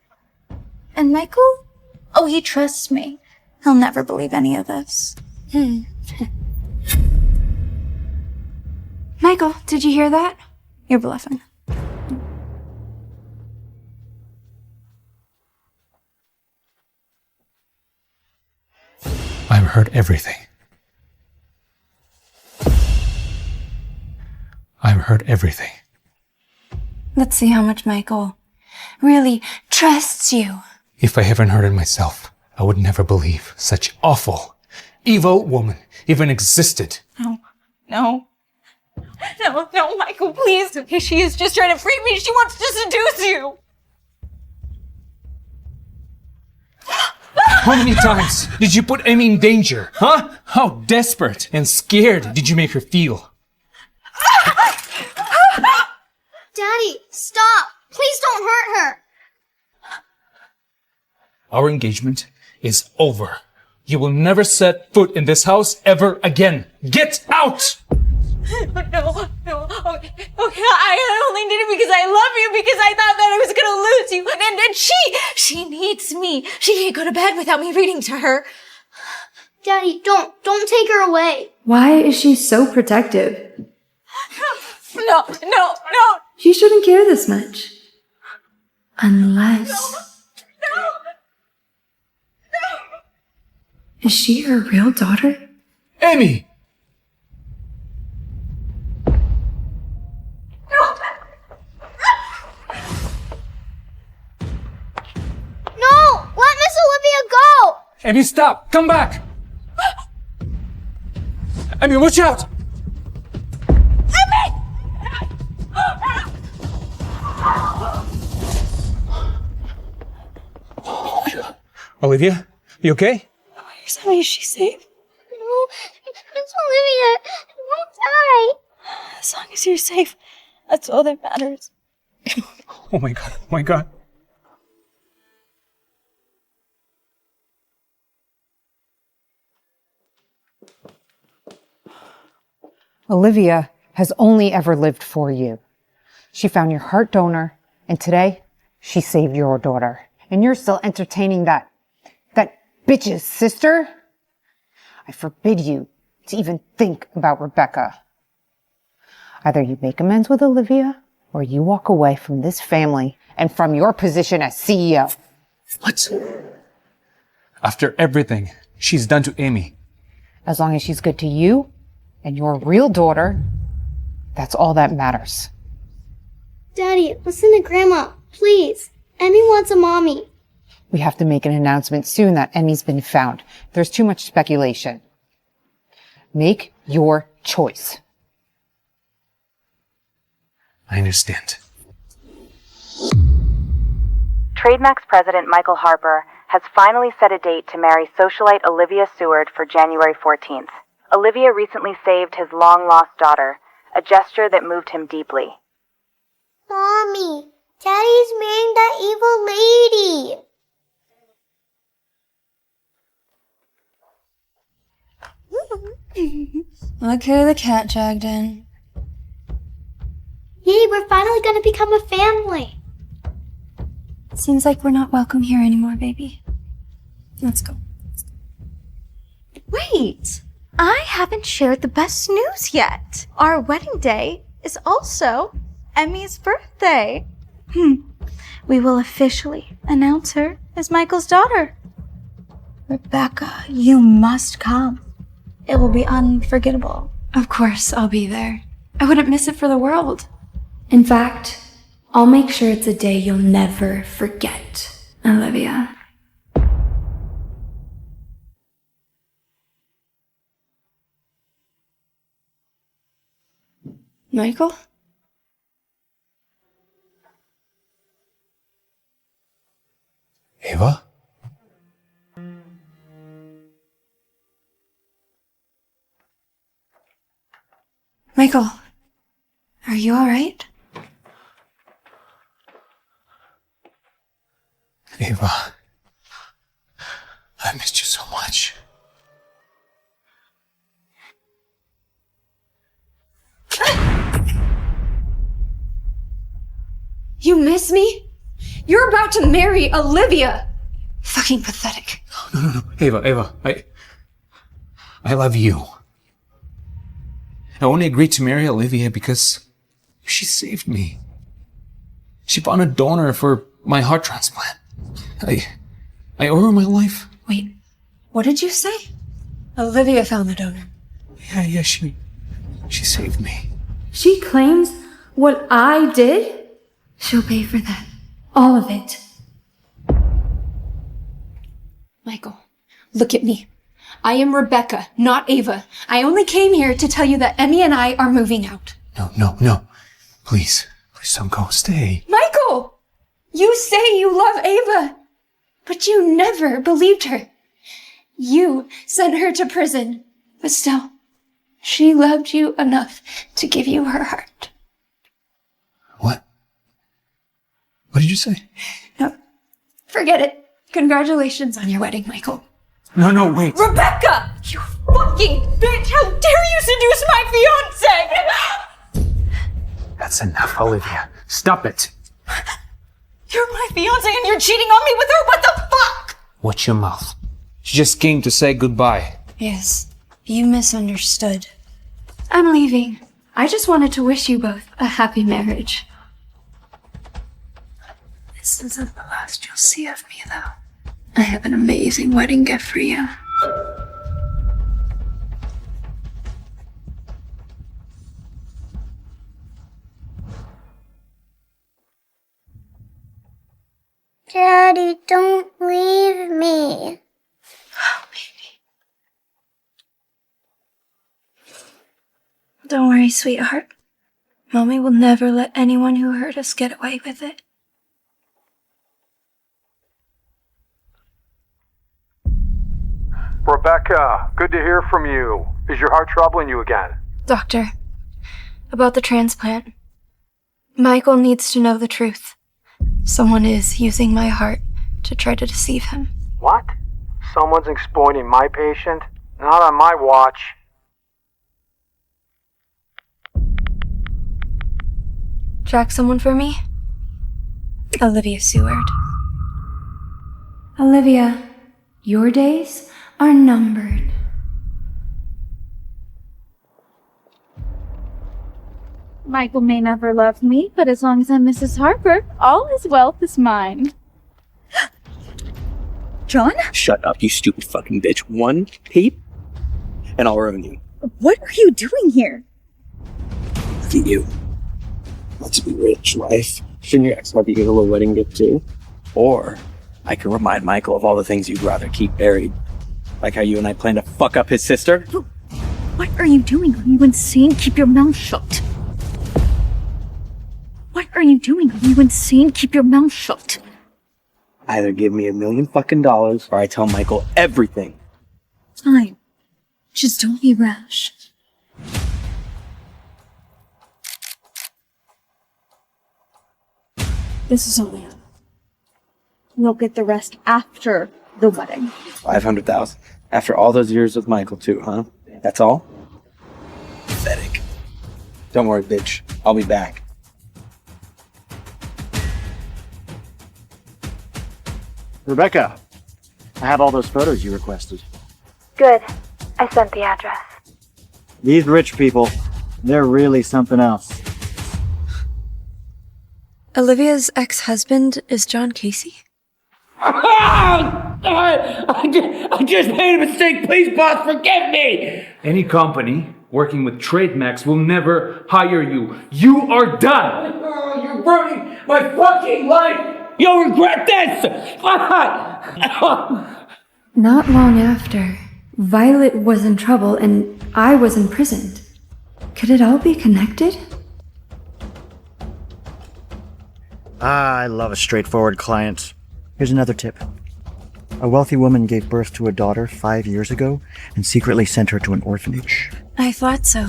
And Michael? Oh, he trusts me. He'll never believe any of this. Michael, did you hear that? You're bluffing. I've heard everything. I've heard everything. Let's see how much Michael really trusts you. If I haven't heard it myself, I would never believe such awful, evil woman even existed. No, Michael, please. Okay, she is just trying to free me. She wants to seduce you. How many times did you put Amy in danger? Huh? How desperate and scared did you make her feel? Daddy, stop! Please don't hurt her! Our engagement is over. You will never set foot in this house ever again. Get out! No. Okay, I only did it because I love you, because I thought that I was gonna lose you. And she needs me. She can't go to bed without me reading to her. Daddy, don't take her away. Why is she so protective? No. She shouldn't care this much. Unless... No. Is she her real daughter? Amy! No! Let Miss Olivia go! Amy, stop! Come back! Amy, watch out! Olivia, you okay? Where's Emmy? Is she safe? No, Miss Olivia won't die. As long as you're safe, that's all that matters. Oh my god, oh my god. Olivia has only ever lived for you. She found your heart donor, and today, she saved your daughter. And you're still entertaining that bitch's sister? I forbid you to even think about Rebecca. Either you make amends with Olivia, or you walk away from this family and from your position as CEO. What? After everything she's done to Amy. As long as she's good to you and your real daughter, that's all that matters. Daddy, listen to Grandma, please. Emmy wants a mommy. We have to make an announcement soon that Emmy's been found. There's too much speculation. Make your choice. I understand. Trademax president Michael Harper has finally set a date to marry socialite Olivia Seward for January 14th. Olivia recently saved his long-lost daughter, a gesture that moved him deeply. Mommy, Daddy's marrying that evil lady. Look who the cat dragged in. Yay, we're finally gonna become a family. Seems like we're not welcome here anymore, baby. Let's go. Wait! I haven't shared the best news yet. Our wedding day is also Emmy's birthday. We will officially announce her as Michael's daughter. Rebecca, you must come. It will be unforgettable. Of course, I'll be there. I wouldn't miss it for the world. In fact, I'll make sure it's a day you'll never forget, Olivia. Michael? Ava? Michael, are you alright? Ava, I missed you so much. You miss me? You're about to marry Olivia! Fucking pathetic. No. Ava, I love you. I only agreed to marry Olivia because she saved me. She found a donor for my heart transplant. I owe her my life. Wait, what did you say? Olivia found the donor. Yeah, she saved me. She claims what I did? She'll pay for that. All of it. Michael, look at me. I am Rebecca, not Ava. I only came here to tell you that Emmy and I are moving out. No. Please don't go. Stay. Michael! You say you love Ava, but you never believed her. You sent her to prison, but still, she loved you enough to give you her heart. What? What did you say? No, forget it. Congratulations on your wedding, Michael. No, wait. Rebecca! You fucking bitch! How dare you seduce my fiancé! That's enough, Olivia. Stop it. You're my fiance and you're cheating on me with her? What the fuck? Watch your mouth. She just came to say goodbye. Yes, you misunderstood. I'm leaving. I just wanted to wish you both a happy marriage. This isn't the last you'll see of me, though. I have an amazing wedding gift for you. Daddy, don't leave me. Oh, baby. Don't worry, sweetheart. Mommy will never let anyone who hurt us get away with it. Rebecca, good to hear from you. Is your heart troubling you again? Doctor, about the transplant. Michael needs to know the truth. Someone is using my heart to try to deceive him. What? Someone's exploiting my patient? Not on my watch. Track someone for me? Olivia Seward. Olivia, your days are numbered. Michael may never love me, but as long as I'm Mrs. Harper, all his wealth is mine. John? Shut up, you stupid fucking bitch. One peep, and I'll ruin you. What are you doing here? Look at you. Let's be rich, life. Shouldn't your ex-hubby get a little wedding gift too? Or I can remind Michael of all the things you'd rather keep buried. Like how you and I plan to fuck up his sister? What are you doing? Are you insane? Keep your mouth shut. What are you doing? Are you insane? Keep your mouth shut. Either give me $1 million fucking dollars or I tell Michael everything. Fine. Just don't be rash. This is only up. You'll get the rest after the wedding. 500,000. After all those years with Michael too, huh? That's all? Pathetic. Don't worry, bitch. I'll be back. Rebecca, I have all those photos you requested. Good. I sent the address. These rich people, they're really something else. Olivia's ex-husband is John Casey? Ah! I just made a mistake. Please, boss, forgive me. Any company working with Trademax will never hire you. You are done. Oh, you're ruining my fucking life. You'll regret this. Not long after, Violet was in trouble and I was imprisoned. Could it all be connected? I love a straightforward client. Here's another tip. A wealthy woman gave birth to a daughter 5 years ago and secretly sent her to an orphanage. I thought so.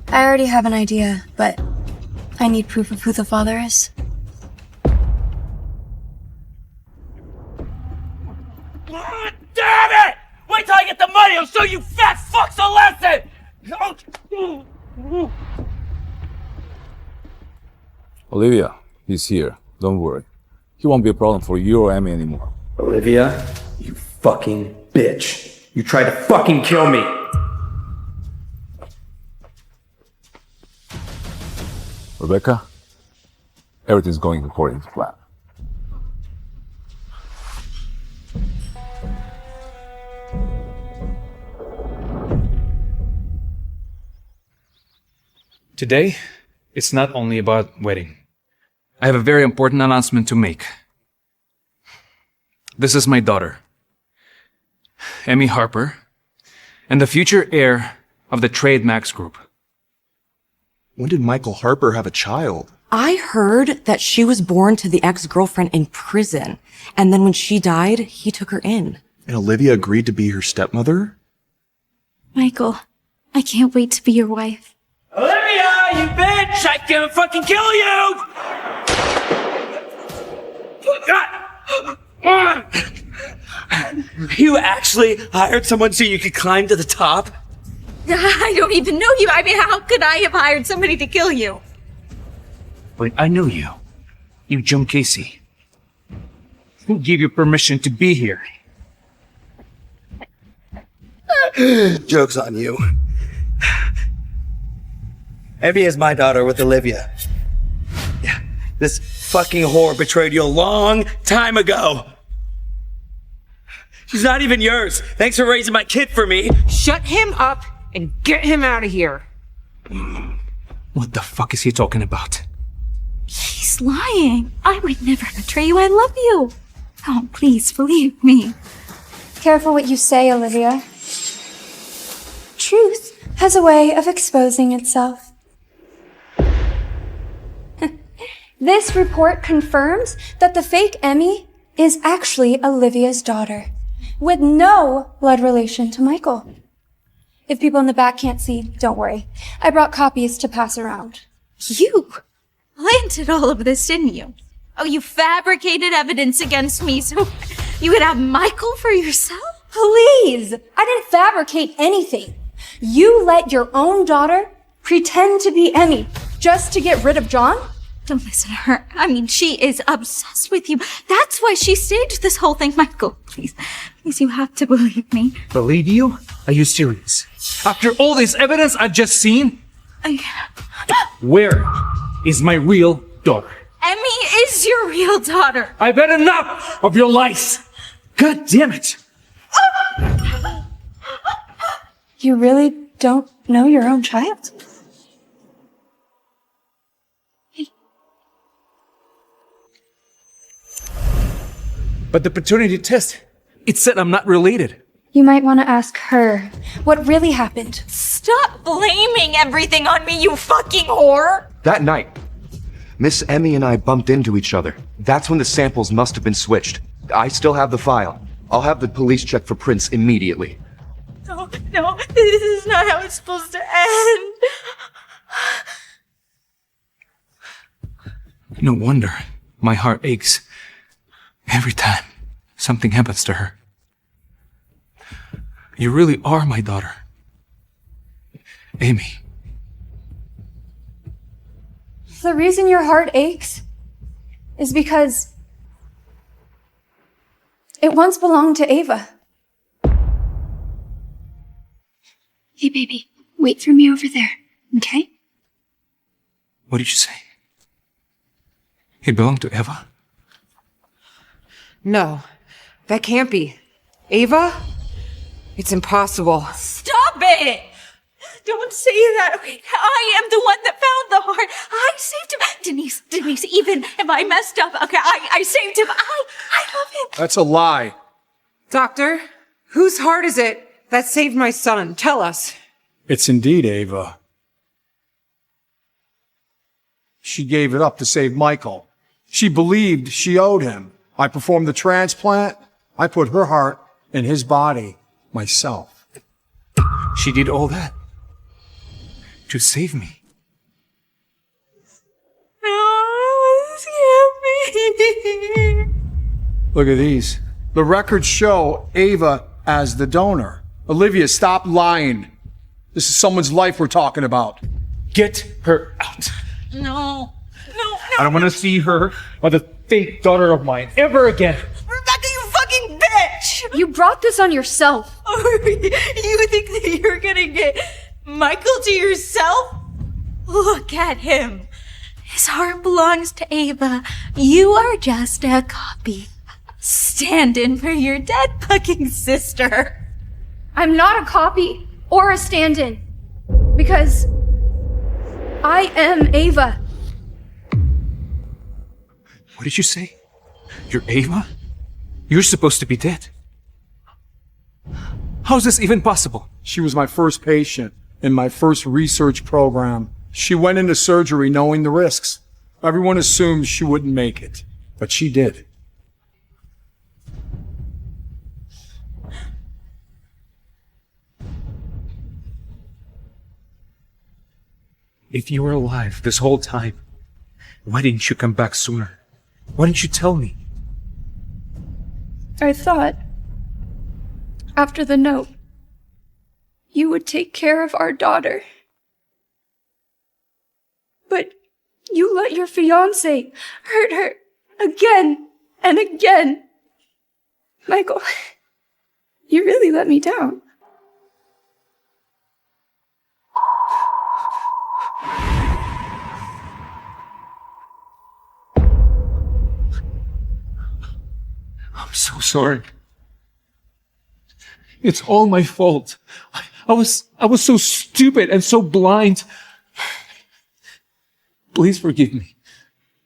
I already have an idea, but I need proof of who the father is. Damn it! Wait till I get the money. I'll show you fat fucks a lesson. Olivia, he's here. Don't worry. He won't be a problem for you or Emmy anymore. Olivia, you fucking bitch. You tried to fucking kill me. Rebecca, everything's going according to plan. Today, it's not only about wedding. I have a very important announcement to make. This is my daughter, Emmy Harper, and the future heir of the Trademax Group. When did Michael Harper have a child? I heard that she was born to the ex-girlfriend in prison, and then when she died, he took her in. And Olivia agreed to be her stepmother? Michael, I can't wait to be your wife. Olivia, you bitch! I can fucking kill you! You actually hired someone so you could climb to the top? I don't even know you. I mean, how could I have hired somebody to kill you? But I know you. You, Joan Casey. Who gave you permission to be here? Joke's on you. Emmy is my daughter with Olivia. Yeah, this fucking whore betrayed you a long time ago. She's not even yours. Thanks for raising my kid for me. Shut him up and get him out of here. What the fuck is he talking about? He's lying. I would never betray you. I love you. Oh, please believe me. Careful what you say, Olivia. Truth has a way of exposing itself. This report confirms that the fake Emmy is actually Olivia's daughter, with no blood relation to Michael. If people in the back can't see, don't worry. I brought copies to pass around. You planted all of this, didn't you? Oh, you fabricated evidence against me so you would have Michael for yourself? Please! I didn't fabricate anything. You let your own daughter pretend to be Emmy just to get rid of John? Don't listen to her. I mean, she is obsessed with you. That's why she staged this whole thing. Michael, please, you have to believe me. Believe you? Are you serious? After all this evidence I've just seen? Where is my real daughter? Emmy is your real daughter. I've had enough of your lies. God damn it. You really don't know your own child? But the paternity test, it said I'm not related. You might want to ask her what really happened. Stop blaming everything on me, you fucking whore! That night, Miss Emmy and I bumped into each other. That's when the samples must have been switched. I still have the file. I'll have the police check for prints immediately. No, this is not how it's supposed to end. No wonder my heart aches every time something happens to her. You really are my daughter, Amy. The reason your heart aches is because it once belonged to Ava. Hey, baby, wait for me over there, okay? What did you say? It belonged to Eva? No, That can't be. Ava? It's impossible. Stop it! Don't say that. Okay, I am the one that found the heart. I saved him. Denise, even if I messed up, okay, I saved him. I love him. That's a lie. Doctor, whose heart is it that saved my son? Tell us. It's indeed Ava. She gave it up to save Michael. She believed she owed him. I performed the transplant. I put her heart in his body myself. She did all that to save me. No, this can't be. Look at these. The records show Ava as the donor. Olivia, stop lying. This is someone's life we're talking about. Get her out. No. I don't want to see her or the fake daughter of mine ever again. Rebecca, you fucking bitch! You brought this on yourself. You think that you're gonna get Michael to yourself? Look at him. His heart belongs to Ava. You are just a copy. Stand in for your dead fucking sister. I'm not a copy or a stand-in. Because I am Ava. What did you say? You're Ava? You're supposed to be dead. How's this even possible? She was my first patient in my first research program. She went into surgery knowing the risks. Everyone assumed she wouldn't make it, but she did. If you were alive this whole time, why didn't you come back sooner? Why didn't you tell me? I thought, after the note, you would take care of our daughter. But you let your fiancé hurt her again and again. Michael, you really let me down. I'm so sorry. It's all my fault. I was so stupid and so blind. Please forgive me.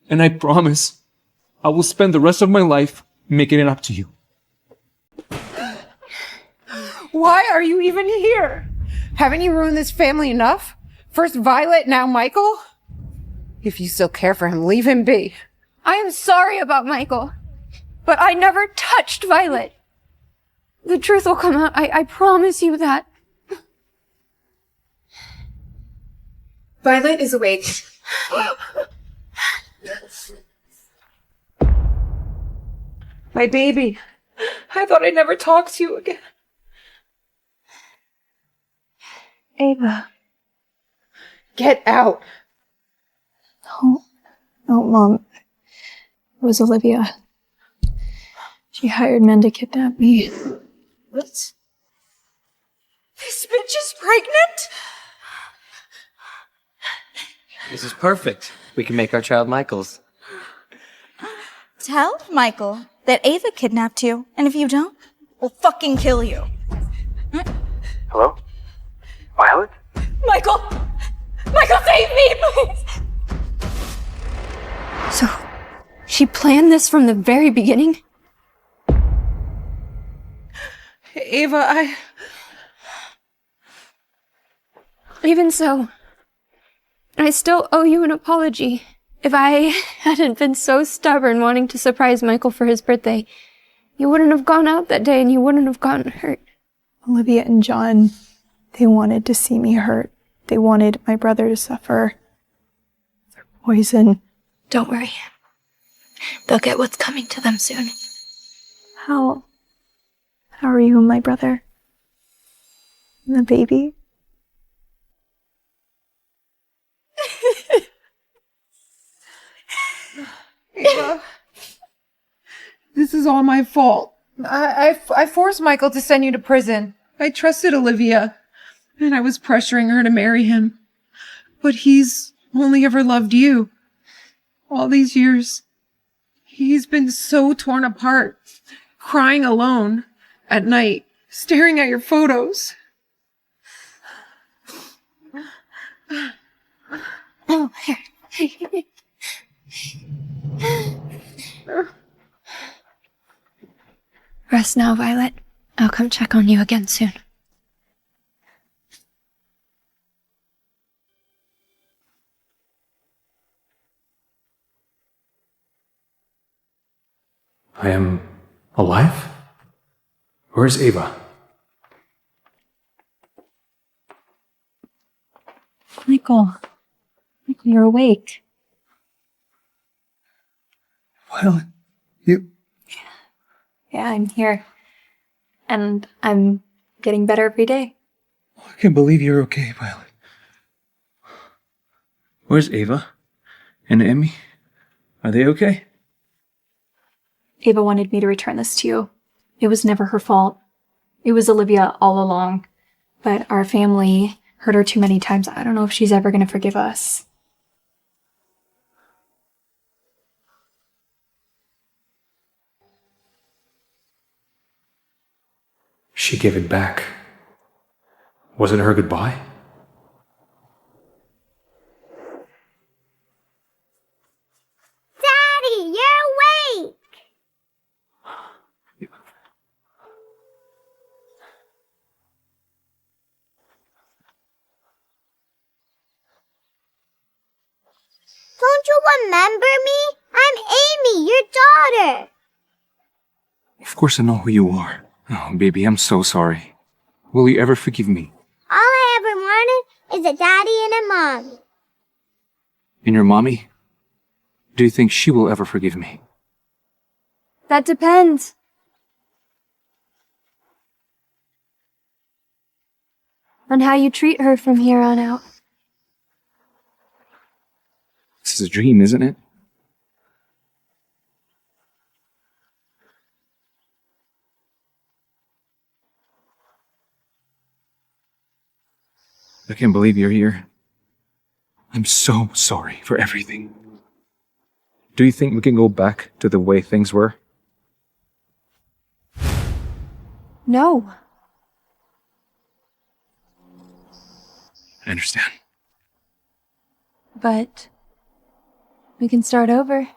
And I promise I will spend the rest of my life making it up to you. Why are you even here? Haven't you ruined this family enough? First Violet, now Michael? If you still care for him, leave him be. I am sorry about Michael, but I never touched Violet. The truth will come out. I promise you that. Violet is awake. My baby. I thought I'd never talk to you again. Ava. Get out. No, Mom. It was Olivia. She hired men to kidnap me. What? This bitch is pregnant? This is perfect. We can make our child Michael's. Tell Michael that Ava kidnapped you, and if you don't, we'll fucking kill you. Hello? Violet? Michael! Michael, save me, please! So, she planned this from the very beginning? Ava, Even so, I still owe you an apology. If I hadn't been so stubborn wanting to surprise Michael for his birthday, you wouldn't have gone out that day and you wouldn't have gotten hurt. Olivia and John, they wanted to see me hurt. They wanted my brother to suffer. Their poison. Don't worry. They'll get what's coming to them soon. How are you and my brother? And the baby? Ava, this is all my fault. I forced Michael to send you to prison. I trusted Olivia, and I was pressuring her to marry him. But he's only ever loved you. All these years, he's been so torn apart. crying alone at night, staring at your photos. Oh, here. Rest now, Violet. I'll come check on you again soon. I am alive? Where's Ava? Michael, you're awake. Violet, you... Yeah, I'm here. And I'm getting better every day. I can't believe you're okay, Violet. Where's Ava? And Emmy? Are they okay? Ava wanted me to return this to you. It was never her fault. It was Olivia all along. But our family hurt her too many times. I don't know if she's ever going to forgive us. She gave it back. Was it her goodbye? Daddy, you're awake! Don't you remember me? I'm Amy, your daughter. Of course I know who you are. Oh, baby, I'm so sorry. Will you ever forgive me? All I ever wanted is a daddy and a mom. And your mommy? Do you think she will ever forgive me? That depends. On how you treat her from here on out. This is a dream, isn't it? I can't believe you're here. I'm so sorry for everything. Do you think we can go back to the way things were? No. I understand. But we can start over.